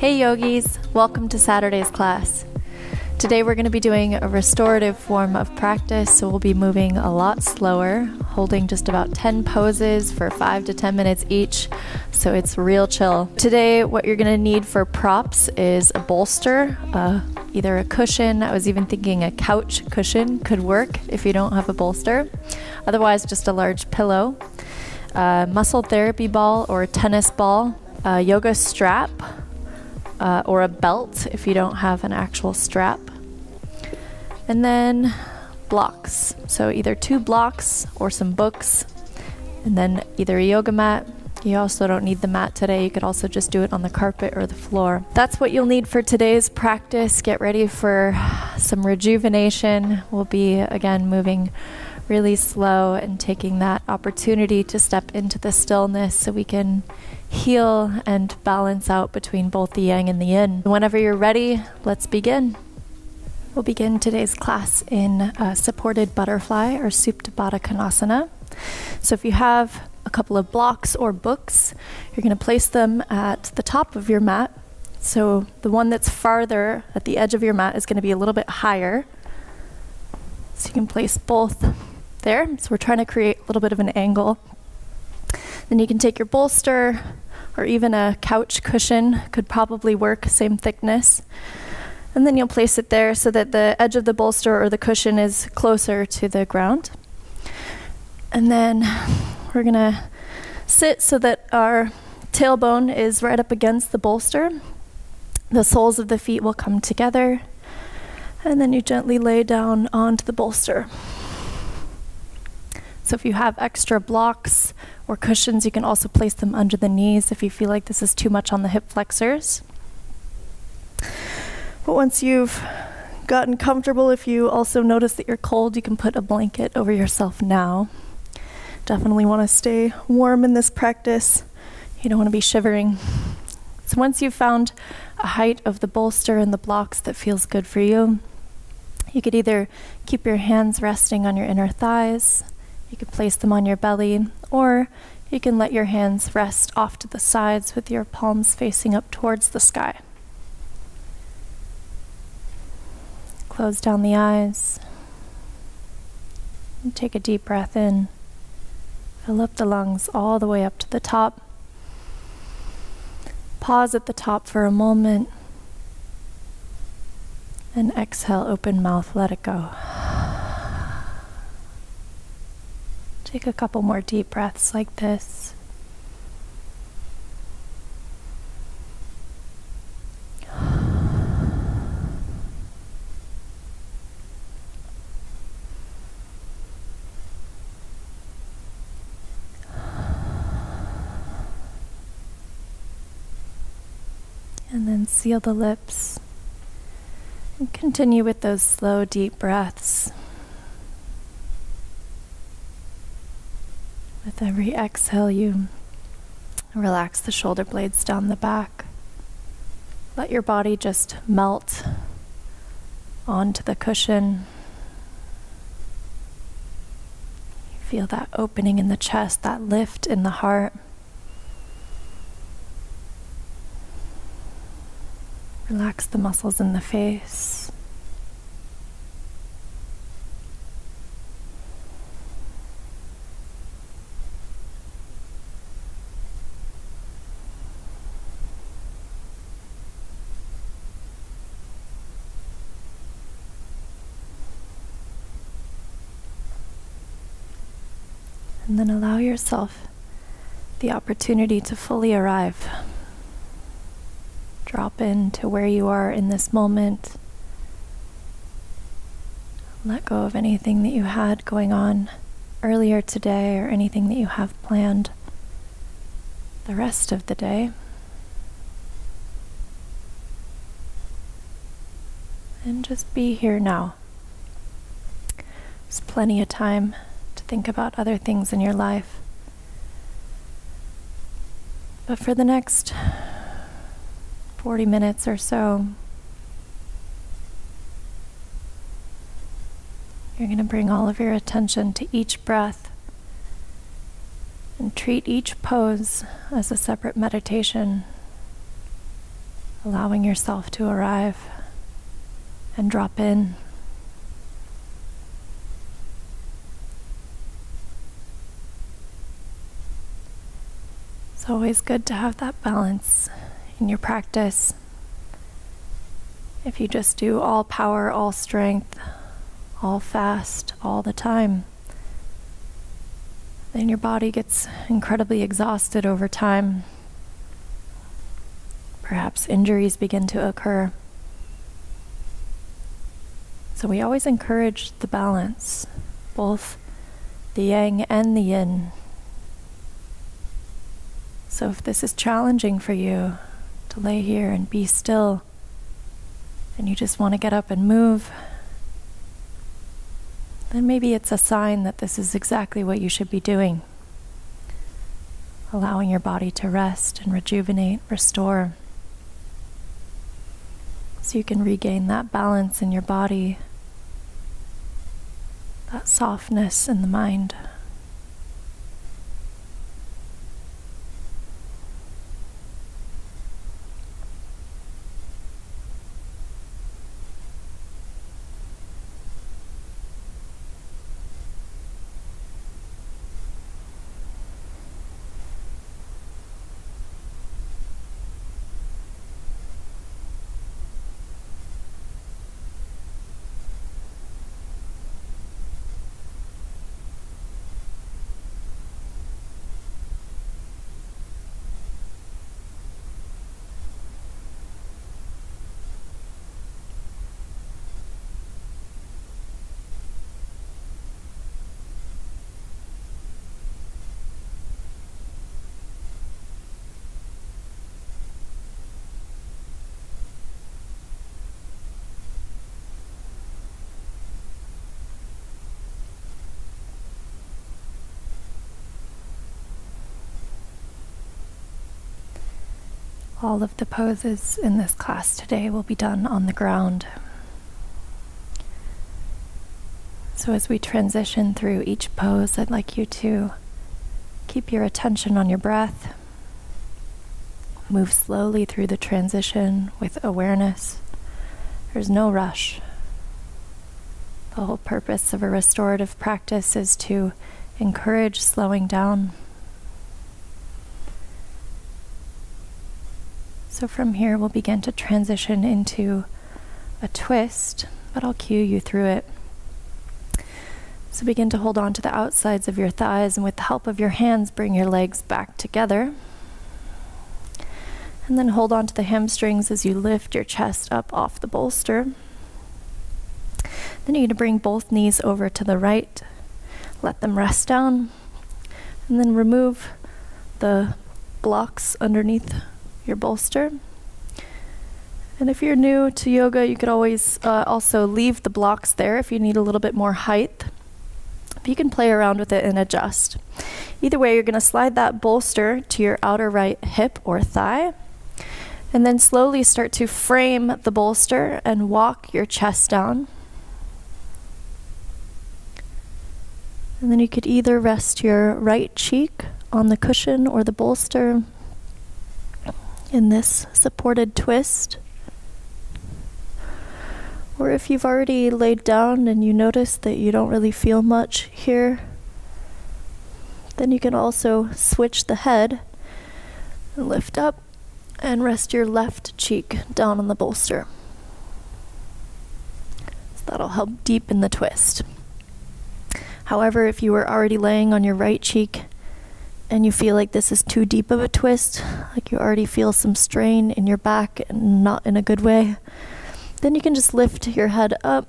Hey yogis, welcome to Saturday's class. Today we're going to be doing a restorative form of practice, so we'll be moving a lot slower, holding just about 10 poses for 5 to 10 minutes each, so it's real chill. Today what you're going to need for props is a bolster, either a cushion. I was even thinking a couch cushion could work if you don't have a bolster. Otherwise just a large pillow, a muscle therapy ball or a tennis ball, a yoga strap, or a belt if you don't have an actual strap. And then blocks. So either 2 blocks or some books, and then either a yoga mat. You also don't need the mat today. You could also just do it on the carpet or the floor. That's what you'll need for today's practice. Get ready for some rejuvenation. We'll be, again, moving really slow and taking that opportunity to step into the stillness so we can heal and balance out between both the yang and the yin. Whenever you're ready, let's begin. We'll begin today's class in supported butterfly or Supta Baddha Konasana. So if you have a couple of blocks or books, you're going to place them at the top of your mat. So the one that's farther at the edge of your mat is going to be a little bit higher. So you can place both there. So we're trying to create a little bit of an angle. Then you can take your bolster or even a couch cushion, could probably work, same thickness. And then you'll place it there so that the edge of the bolster or the cushion is closer to the ground. And then we're gonna sit so that our tailbone is right up against the bolster. The soles of the feet will come together. And then you gently lay down onto the bolster. So if you have extra blocks or cushions, you can also place them under the knees if you feel like this is too much on the hip flexors. But once you've gotten comfortable, if you also notice that you're cold, you can put a blanket over yourself now. Definitely want to stay warm in this practice. You don't want to be shivering. So once you've found a height of the bolster and the blocks that feels good for you, you could either keep your hands resting on your inner thighs, you could place them on your belly, or you can let your hands rest off to the sides with your palms facing up towards the sky. Close down the eyes. And take a deep breath in. Fill up the lungs all the way up to the top. Pause at the top for a moment. And exhale, open mouth, let it go. Take a couple more deep breaths like this. And then seal the lips. And continue with those slow, deep breaths. With every exhale, you relax the shoulder blades down the back. Let your body just melt onto the cushion. You feel that opening in the chest, that lift in the heart. Relax the muscles in the face. And then allow yourself the opportunity to fully arrive. Drop into where you are in this moment. Let go of anything that you had going on earlier today or anything that you have planned the rest of the day. And just be here now. There's plenty of time to think about other things in your life. But for the next 40 minutes or so, you're going to bring all of your attention to each breath and treat each pose as a separate meditation. allowing yourself to arrive and drop in. It's always good to have that balance in your practice. If you just do all power, all strength, all fast, all the time, then your body gets incredibly exhausted over time. Perhaps injuries begin to occur. So we always encourage the balance, both the yang and the yin. So if this is challenging for you to lay here and be still, and you just want to get up and move, then maybe it's a sign that this is exactly what you should be doing. Allowing your body to rest and rejuvenate, restore, so you can regain that balance in your body, that softness in the mind. All of the poses in this class today will be done on the ground. So as we transition through each pose, I'd like you to keep your attention on your breath. Move slowly through the transition with awareness. There's no rush. The whole purpose of a restorative practice is to encourage slowing down. So from here, we'll begin to transition into a twist, but I'll cue you through it. So begin to hold on to the outsides of your thighs, and with the help of your hands, bring your legs back together. And then hold on to the hamstrings as you lift your chest up off the bolster. Then you're going to bring both knees over to the right, let them rest down, and then remove the blocks underneath your bolster. And if you're new to yoga, you could always also leave the blocks there if you need a little bit more height. But you can play around with it and adjust. Either way, you're going to slide that bolster to your outer right hip or thigh, and then slowly start to frame the bolster and walk your chest down. And then you could either rest your right cheek on the cushion or the bolster in this supported twist. Or if you've already laid down and you notice that you don't really feel much here, then you can also switch the head and lift up and rest your left cheek down on the bolster. So that'll help deepen the twist. However, if you were already laying on your right cheek and you feel like this is too deep of a twist, like you already feel some strain in your back and not in a good way, then you can just lift your head up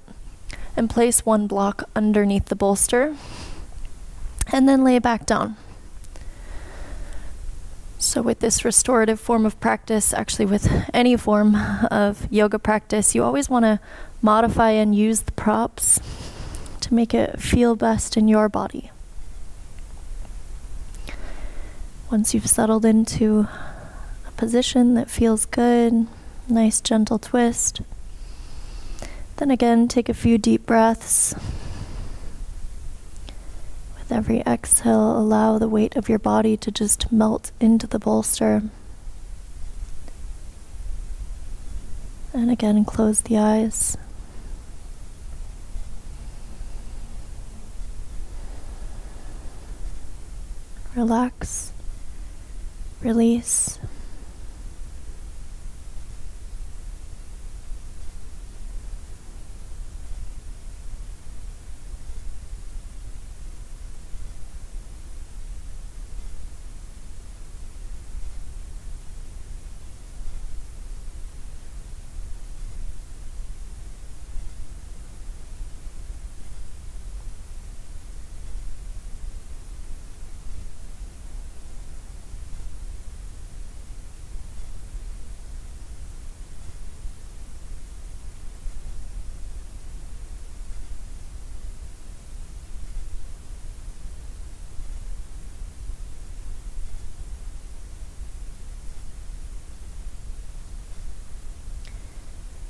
and place one block underneath the bolster and then lay back down. So with this restorative form of practice, actually with any form of yoga practice, you always want to modify and use the props to make it feel best in your body. Once you've settled into a position that feels good, nice gentle twist, then again take a few deep breaths. With every exhale, allow the weight of your body to just melt into the bolster. And again, close the eyes. Relax, release.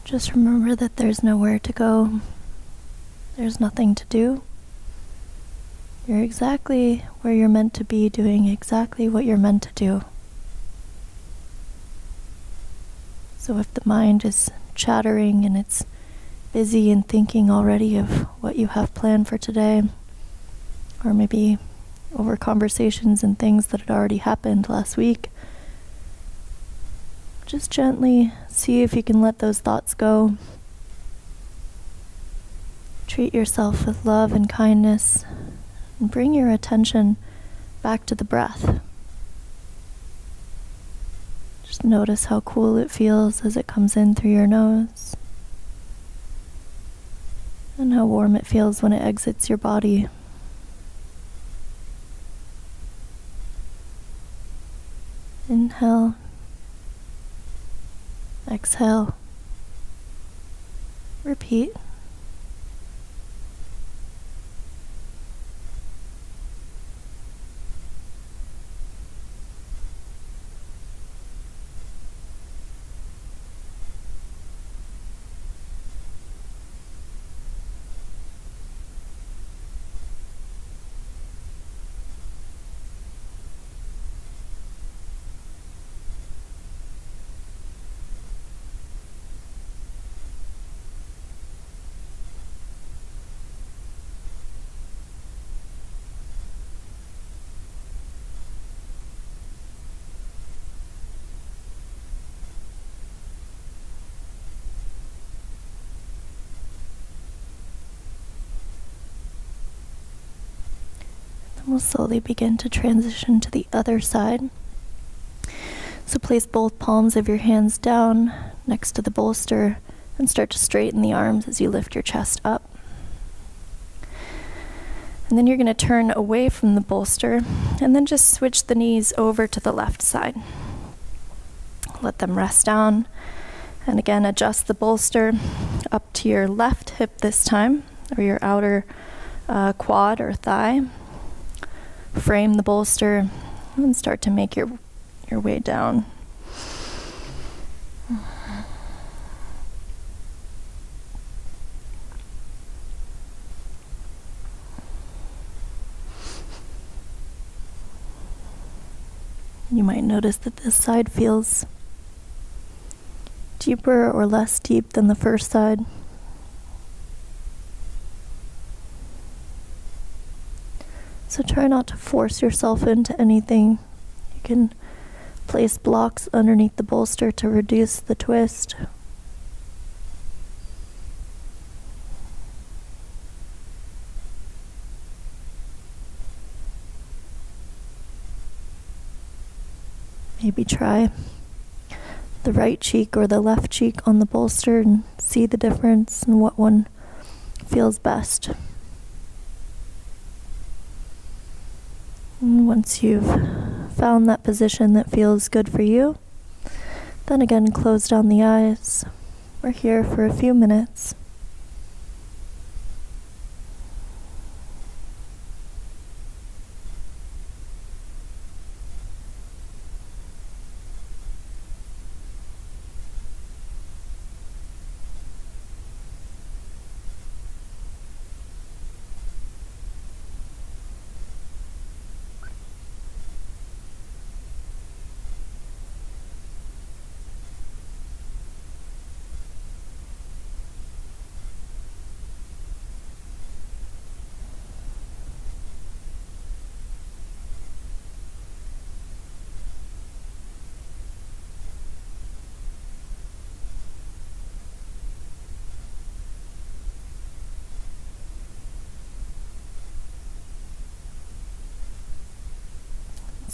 Just remember that there's nowhere to go. There's nothing to do. You're exactly where you're meant to be, doing exactly what you're meant to do. So if the mind is chattering and it's busy and thinking already of what you have planned for today, or maybe over conversations and things that had already happened last week, just gently see if you can let those thoughts go. Treat yourself with love and kindness, and bring your attention back to the breath. Just notice how cool it feels as it comes in through your nose, and how warm it feels when it exits your body. Inhale. Exhale. Repeat. We'll slowly begin to transition to the other side. So place both palms of your hands down next to the bolster and start to straighten the arms as you lift your chest up. And then you're going to turn away from the bolster and then just switch the knees over to the left side. Let them rest down. And again, adjust the bolster up to your left hip this time, or your outer quad or thigh. Frame the bolster and start to make your way down. You might notice that this side feels deeper or less deep than the first side. So try not to force yourself into anything. You can place blocks underneath the bolster to reduce the twist. Maybe try the right cheek or the left cheek on the bolster and see the difference and what one feels best. And once you've found that position that feels good for you, then again close down the eyes. We're here for a few minutes.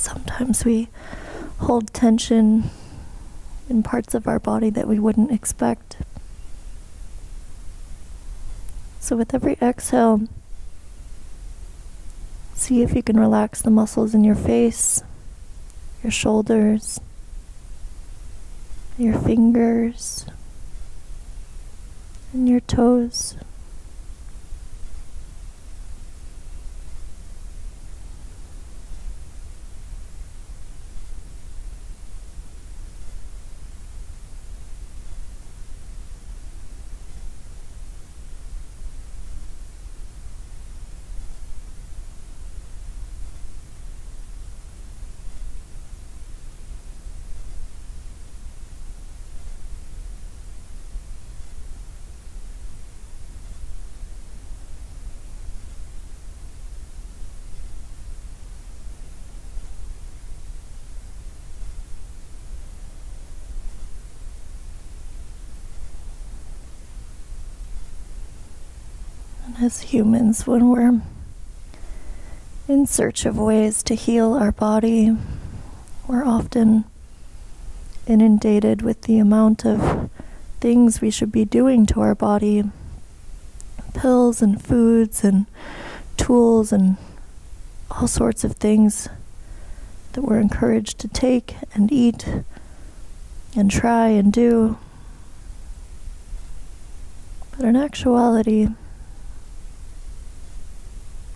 Sometimes we hold tension in parts of our body that we wouldn't expect. So with every exhale, see if you can relax the muscles in your face, your shoulders, your fingers, and your toes. As humans, when we're in search of ways to heal our body, we're often inundated with the amount of things we should be doing to our body. Pills and foods and tools and all sorts of things that we're encouraged to take and eat and try and do. But in actuality,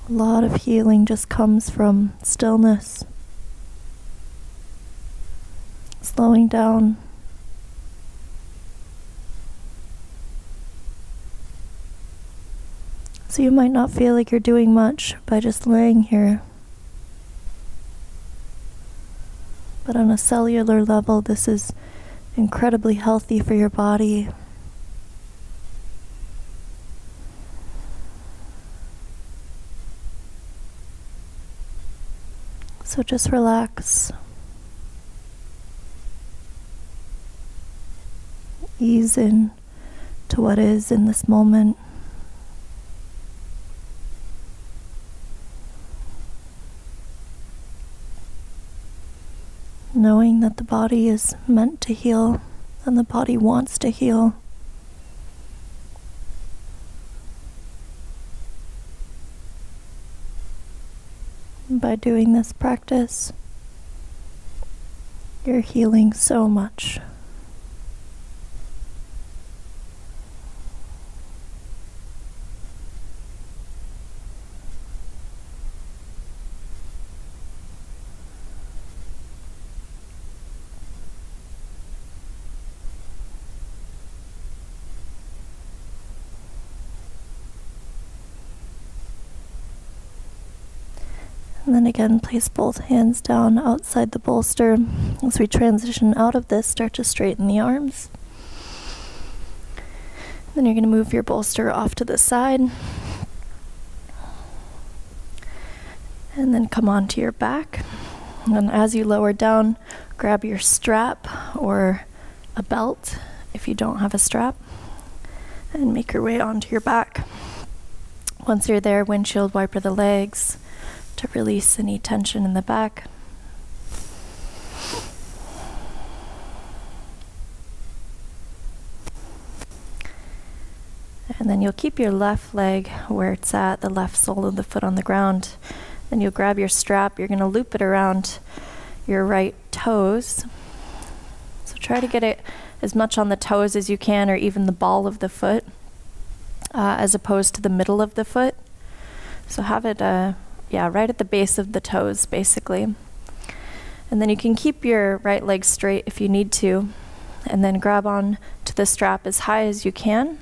a lot of healing just comes from stillness, slowing down, so you might not feel like you're doing much by just laying here. But on a cellular level, this is incredibly healthy for your body. So just relax. Ease in to what is in this moment. Knowing that the body is meant to heal and the body wants to heal. By doing this practice, you're healing so much. And then again, place both hands down outside the bolster. As we transition out of this, start to straighten the arms. Then you're going to move your bolster off to the side. And then come onto your back. And as you lower down, grab your strap or a belt if you don't have a strap, and make your way onto your back. Once you're there, windshield wiper the legs to release any tension in the back. And then you'll keep your left leg where it's at, the left sole of the foot on the ground. Then you'll grab your strap, you're going to loop it around your right toes. So try to get it as much on the toes as you can, or even the ball of the foot, as opposed to the middle of the foot. So have it right at the base of the toes, basically. And then you can keep your right leg straight if you need to, and then grab on to the strap as high as you can.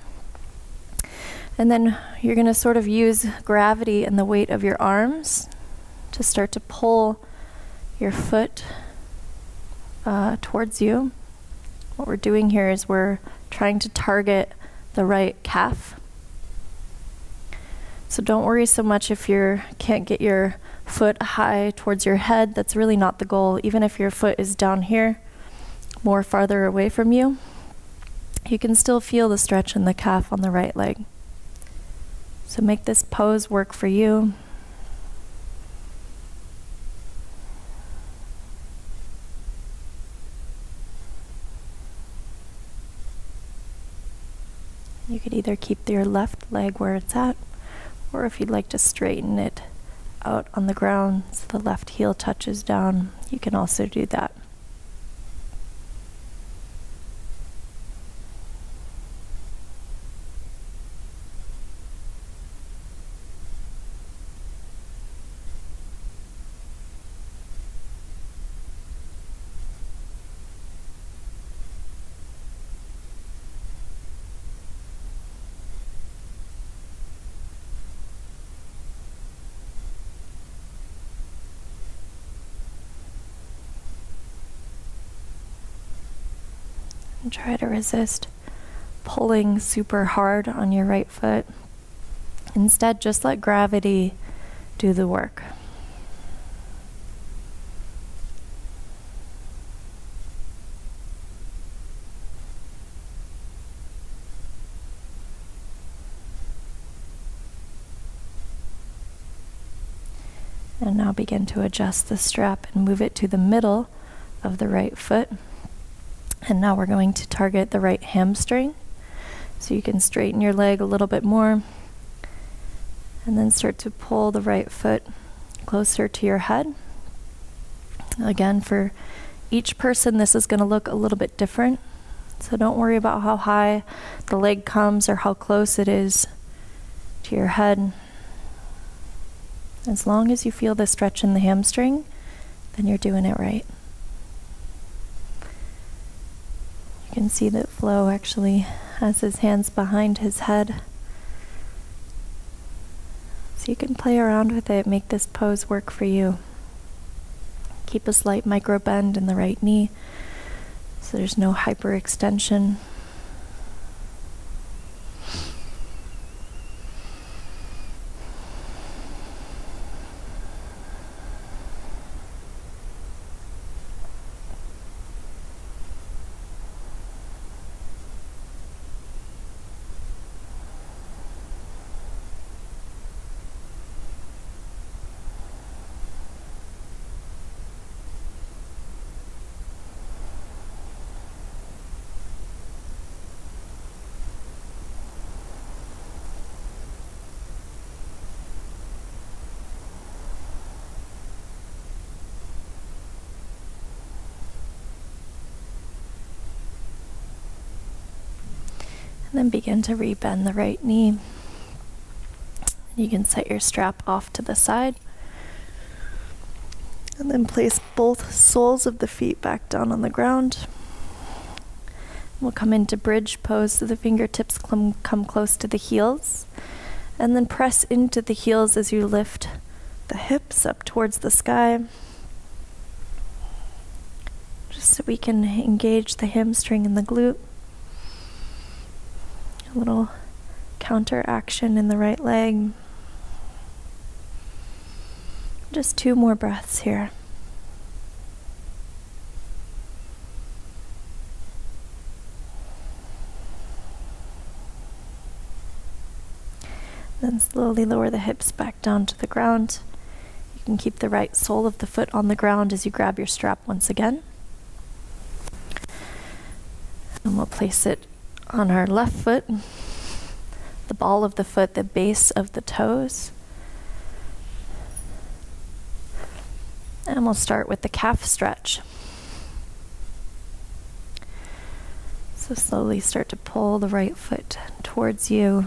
And then you're going to sort of use gravity and the weight of your arms to start to pull your foot towards you. What we're doing here is we're trying to target the right calf. So don't worry so much if you can't get your foot high towards your head. That's really not the goal. Even if your foot is down here, more farther away from you, you can still feel the stretch in the calf on the right leg. So make this pose work for you. You could either keep your left leg where it's at, or if you'd like to straighten it out on the ground so the left heel touches down, you can also do that. And try to resist pulling super hard on your right foot. Instead, just let gravity do the work. And now begin to adjust the strap and move it to the middle of the right foot. And now we're going to target the right hamstring. So you can straighten your leg a little bit more and then start to pull the right foot closer to your head. Again, for each person, this is going to look a little bit different. So don't worry about how high the leg comes or how close it is to your head. As long as you feel the stretch in the hamstring, then you're doing it right. You can see that Flo actually has his hands behind his head. So you can play around with it, make this pose work for you. Keep a slight micro bend in the right knee so there's no hyperextension. And then begin to rebend the right knee. You can set your strap off to the side. And then place both soles of the feet back down on the ground. We'll come into bridge pose so the fingertips come close to the heels. And then press into the heels as you lift the hips up towards the sky. Just so we can engage the hamstring and the glute. A little counter action in the right leg. Just 2 more breaths here. Then slowly lower the hips back down to the ground. You can keep the right sole of the foot on the ground as you grab your strap once again. And we'll place it on our left foot, the ball of the foot, the base of the toes. And we'll start with the calf stretch. So slowly start to pull the right foot towards you.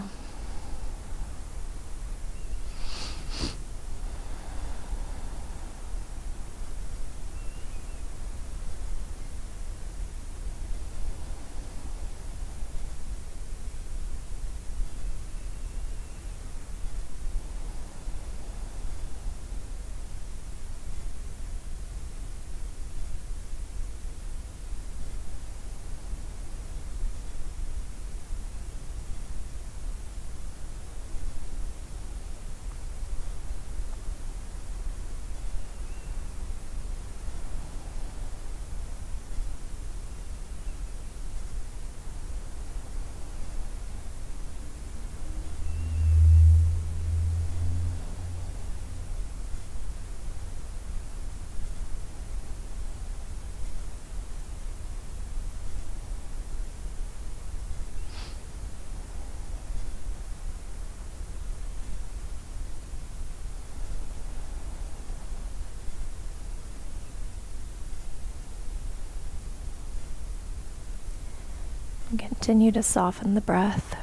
And continue to soften the breath.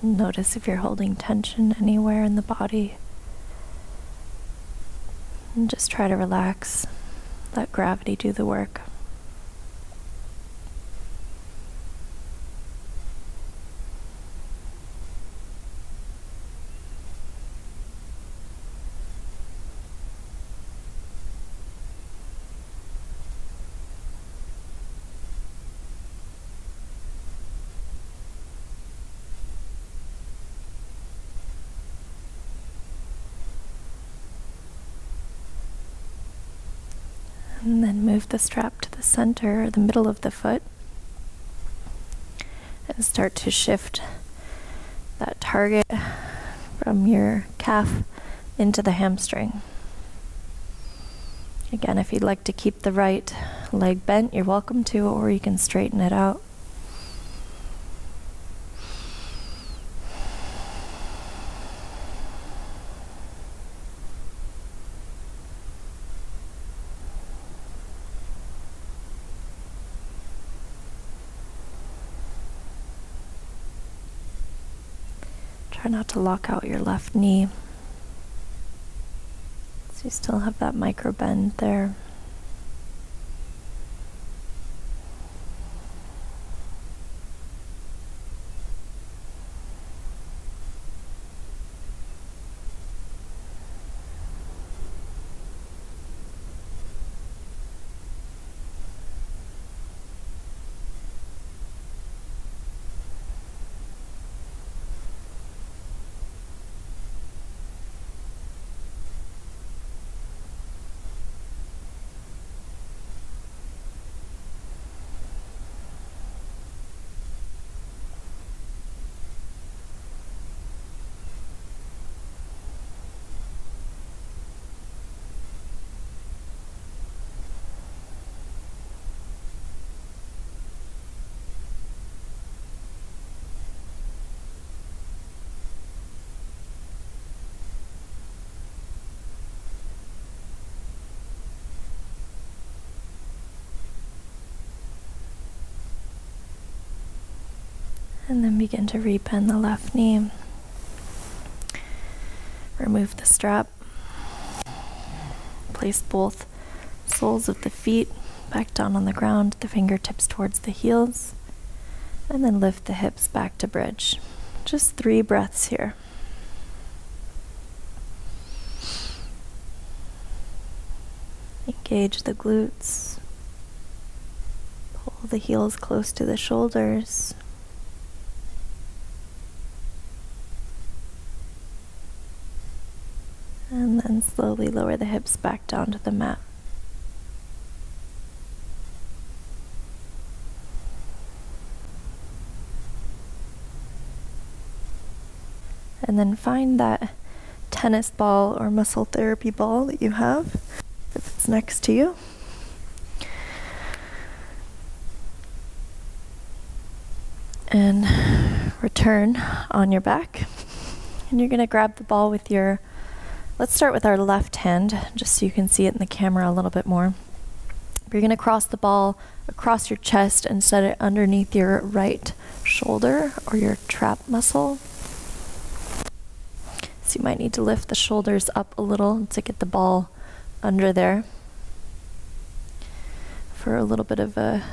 Notice if you're holding tension anywhere in the body. And just try to relax. Let gravity do the work. And then move the strap to the center, or the middle of the foot, and start to shift that target from your calf into the hamstring. Again, if you'd like to keep the right leg bent, you're welcome to, or you can straighten it out. Try not to lock out your left knee. So you still have that micro bend there. And then begin to rebend the left knee. Remove the strap. Place both soles of the feet back down on the ground, the fingertips towards the heels, and then lift the hips back to bridge. Just 3 breaths here. Engage the glutes. Pull the heels close to the shoulders. And then slowly lower the hips back down to the mat. And then find that tennis ball or muscle therapy ball that you have, if it's next to you. And return on your back. And you're going to grab the ball with your, let's start with our left hand, just so you can see it in the camera a little bit more. You're going to cross the ball across your chest and set it underneath your right shoulder or your trap muscle. So you might need to lift the shoulders up a little to get the ball under there for a little bit of a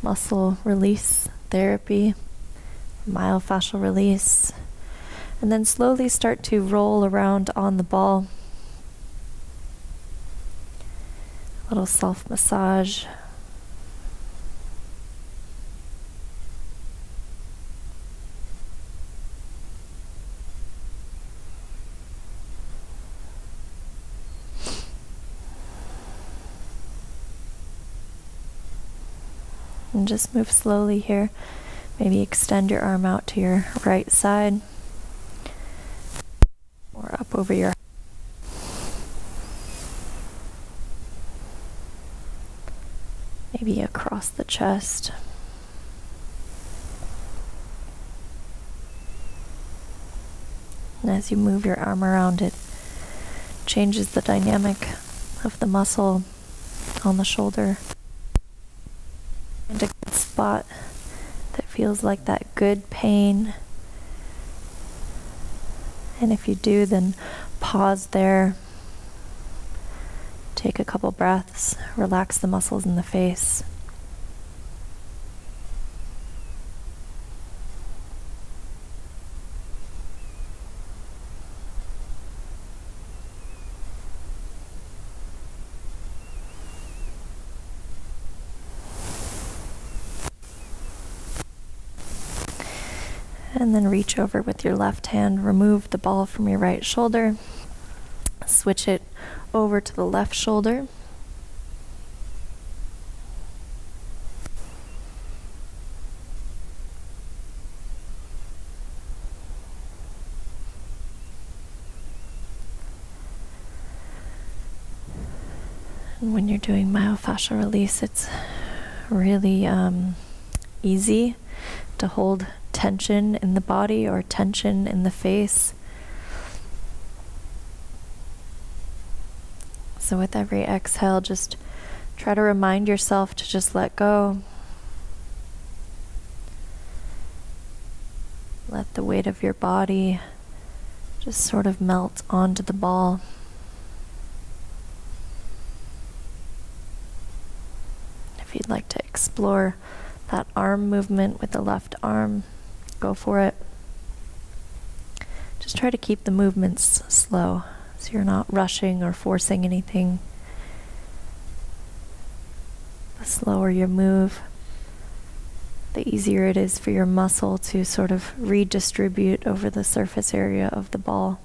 muscle release therapy, myofascial release. And then slowly start to roll around on the ball. A little self-massage. And just move slowly here. Maybe extend your arm out to your right side. Or up over your maybe across the chest. And as you move your arm around, it changes the dynamic of the muscle. on the shoulder. And a good spot that feels like that good pain. And if you do, then pause there. Take a couple breaths, relax the muscles in the face. And then reach over with your left hand, remove the ball from your right shoulder, switch it over to the left shoulder. And when you're doing myofascial release, it's really easy to hold tension in the body or tension in the face. So with every exhale, just try to remind yourself to just let go. Let the weight of your body just sort of melt onto the ball. If you'd like to explore that arm movement with the left arm, go for it. Just try to keep the movements slow, so you're not rushing or forcing anything. The slower you move, the easier it is for your muscle to sort of redistribute over the surface area of the ball.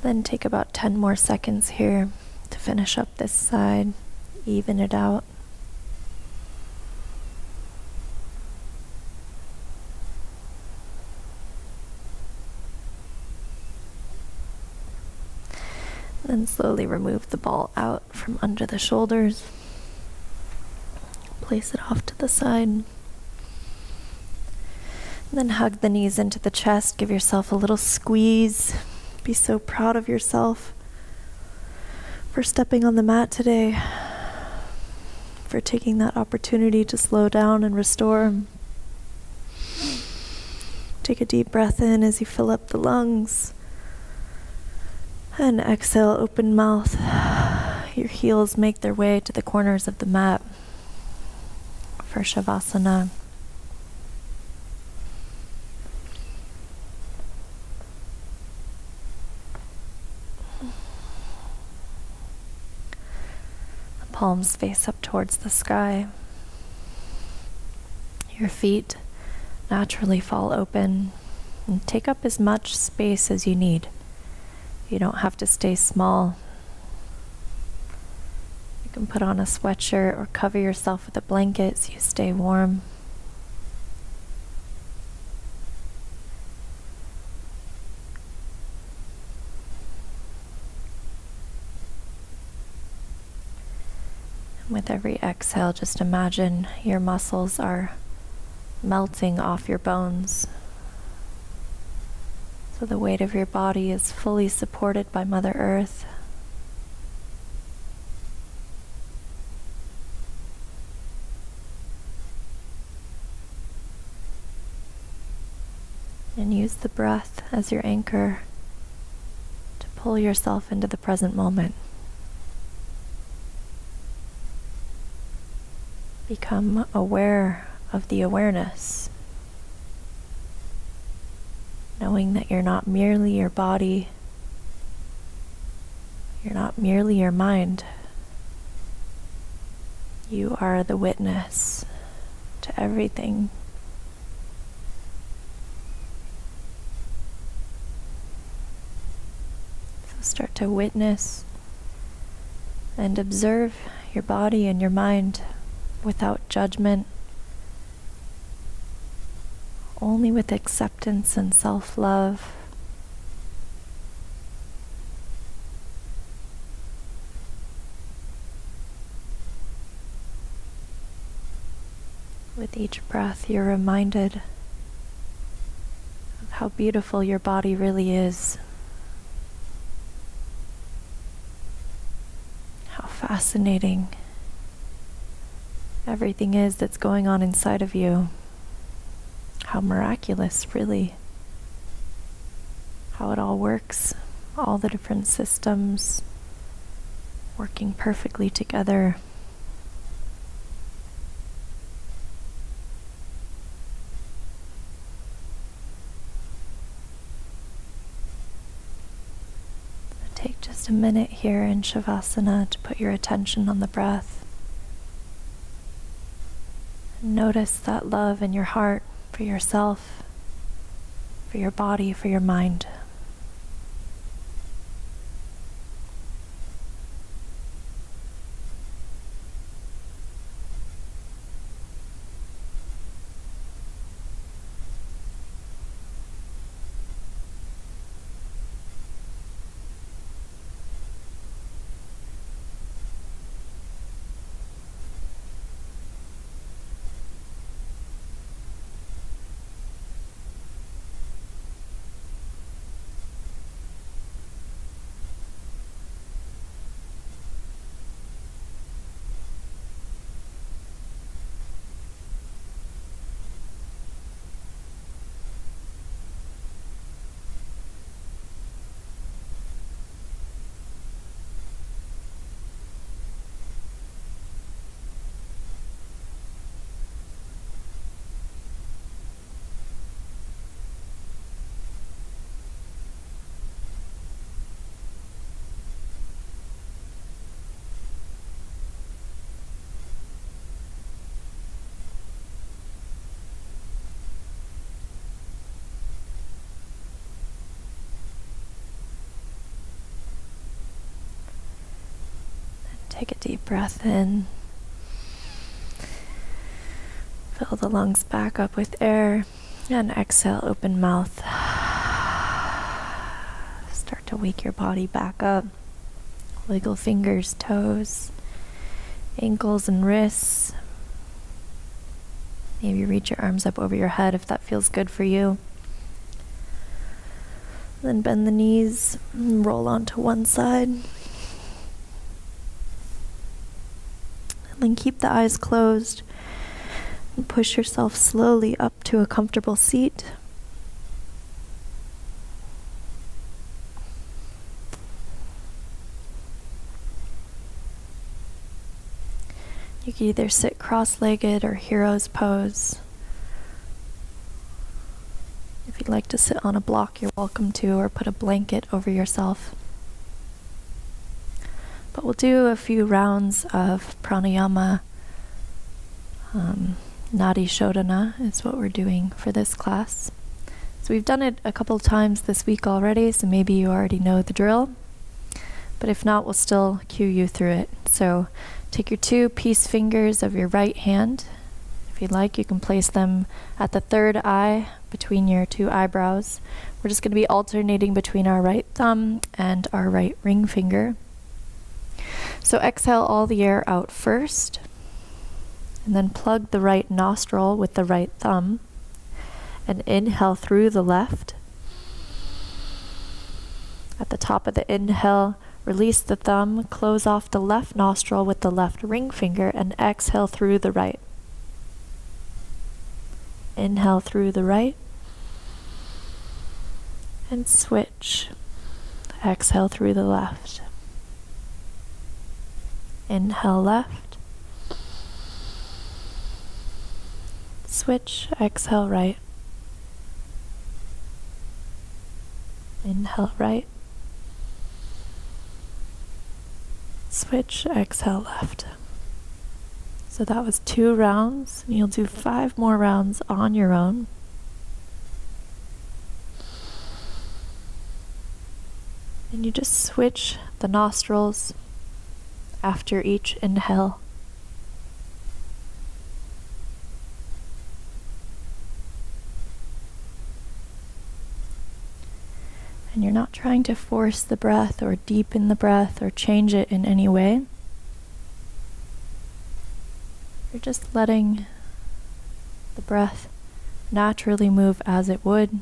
Then take about 10 more seconds here to finish up this side, even it out. Then slowly remove the ball out from under the shoulders. Place it off to the side. And then hug the knees into the chest. Give yourself a little squeeze. Be so proud of yourself for stepping on the mat today, for taking that opportunity to slow down and restore. Take a deep breath in as you fill up the lungs. And exhale, open mouth. Your heels make their way to the corners of the mat for Shavasana. Palms face up towards the sky. Your feet naturally fall open and take up as much space as you need. You don't have to stay small. You can put on a sweatshirt or cover yourself with a blanket so you stay warm. With every exhale, just imagine your muscles are melting off your bones. So the weight of your body is fully supported by Mother Earth. And use the breath as your anchor to pull yourself into the present moment. Become aware of the awareness knowing that you're not merely your body, you're not merely your mind. You are the witness to everything. So start to witness and observe your body and your mind without judgment, only with acceptance and self-love. With each breath, you're reminded of how beautiful your body really is, how fascinating everything is that's going on inside of you, how miraculous, really, how it all works, all the different systems working perfectly together. Take just a minute here in Shavasana to put your attention on the breath. And notice that love in your heart for yourself, for your body, for your mind. Take a deep breath in. Fill the lungs back up with air, and exhale, open mouth. Start to wake your body back up. Wiggle fingers, toes, ankles and wrists. Maybe reach your arms up over your head if that feels good for you. Then bend the knees and roll onto one side. And keep the eyes closed and push yourself slowly up to a comfortable seat. You can either sit cross-legged or hero's pose. If you'd like to sit on a block, you're welcome to, or put a blanket over yourself. But we'll do a few rounds of pranayama. Nadi Shodhana is what we're doing for this class. So we've done it a couple times this week already, so maybe you already know the drill. But if not, we'll still cue you through it. So take your two peace fingers of your right hand. If you'd like, you can place them at the third eye between your two eyebrows. We're just going to be alternating between our right thumb and our right ring finger. So exhale all the air out first, and then plug the right nostril with the right thumb, and inhale through the left. At the top of the inhale, release the thumb, close off the left nostril with the left ring finger, and exhale through the right. Inhale through the right, and switch. Exhale through the left. Inhale left, switch, exhale right. Inhale right. Switch, exhale left. So that was 2 rounds, and you'll do 5 more rounds on your own. And you just switch the nostrils after each inhale. And you're not trying to force the breath or deepen the breath or change it in any way. You're just letting the breath naturally move as it would.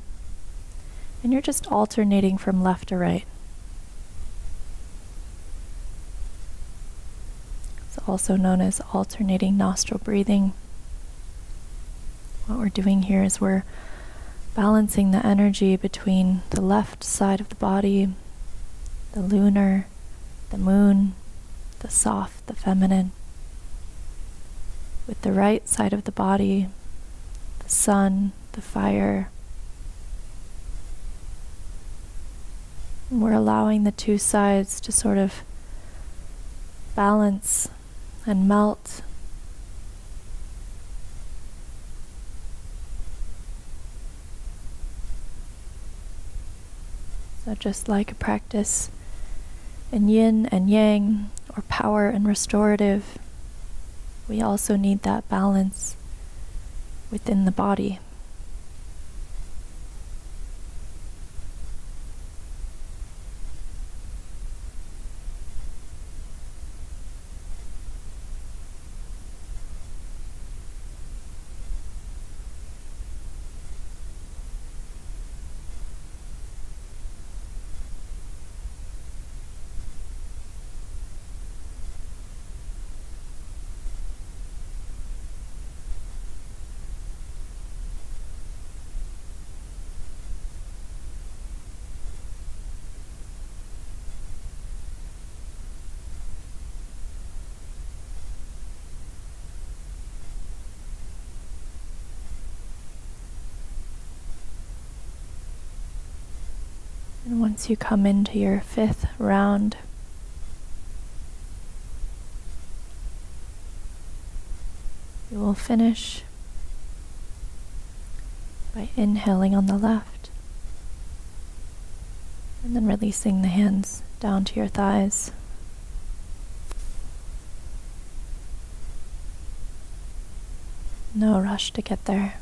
And you're just alternating from left to right. It's also known as alternating nostril breathing. What we're doing here is we're balancing the energy between the left side of the body, the lunar, the moon, the soft, the feminine, with the right side of the body, the sun, the fire. And we're allowing the 2 sides to sort of balance and melt. So just like a practice in yin and yang, or power and restorative, we also need that balance within the body. And once you come into your 5th round, you will finish by inhaling on the left and then releasing the hands down to your thighs. No rush to get there.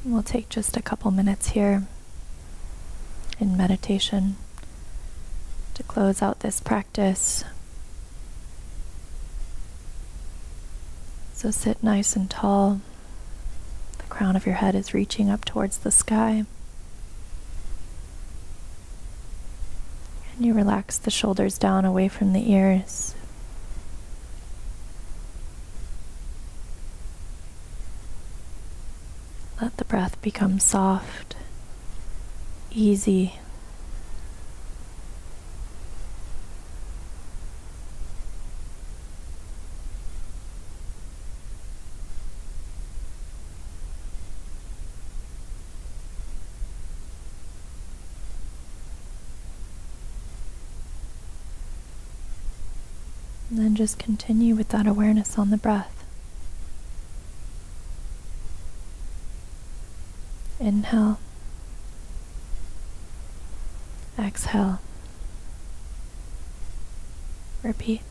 We'll take just a couple minutes here in meditation to close out this practice. So sit nice and tall. The crown of your head is reaching up towards the sky. And you relax the shoulders down away from the ears. Let the breath become soft, easy. And then just continue with that awareness on the breath. Inhale, exhale, repeat.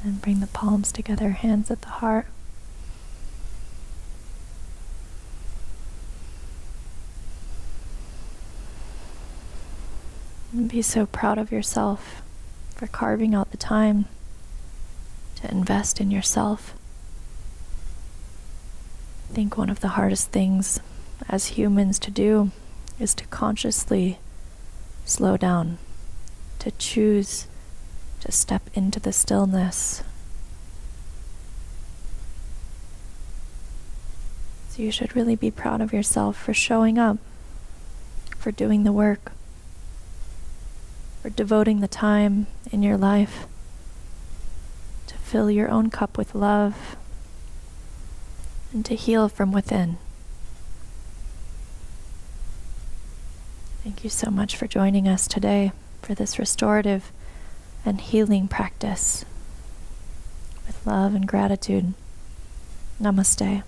And bring the palms together, hands at the heart. And be so proud of yourself for carving out the time to invest in yourself. I think one of the hardest things as humans to do is to consciously slow down, to choose to step into the stillness. So you should really be proud of yourself for showing up, for doing the work, for devoting the time in your life to fill your own cup with love and to heal from within. Thank you so much for joining us today for this restorative and healing practice. With love and gratitude. Namaste.